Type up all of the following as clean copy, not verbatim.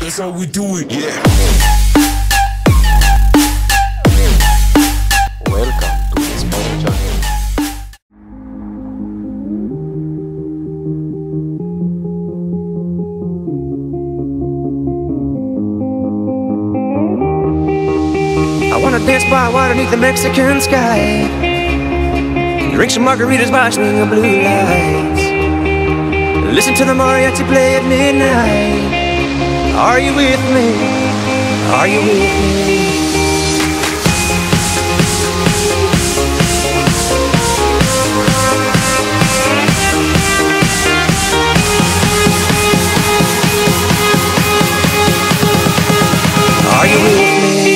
That's how we do it. Yeah. Welcome to Inspire Channel. I wanna dance by water beneath the Mexican sky, drink some margaritas watching the blue lights, listen to the mariachi play at midnight. Are you with me? Are you with me? Are you with me?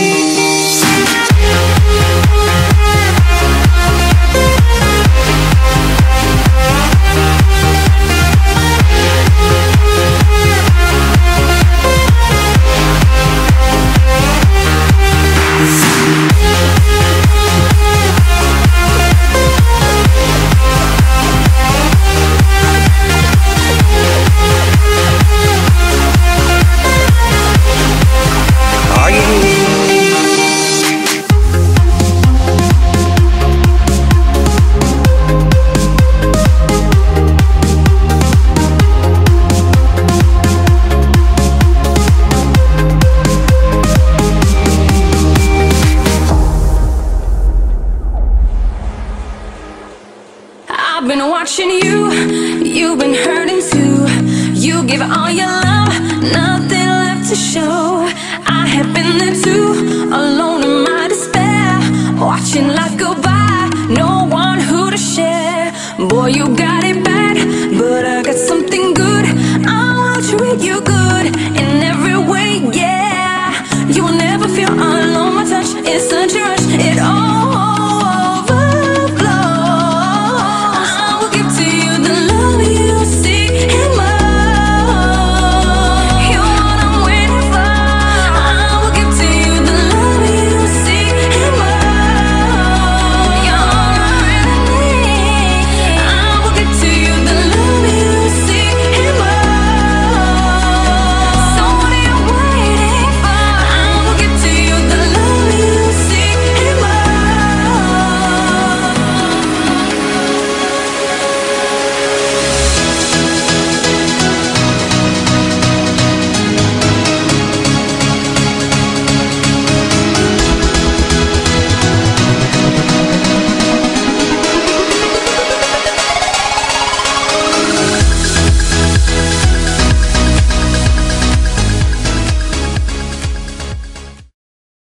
I've been watching you, you've been hurting too. You give all your love, nothing left to show. I have been there too.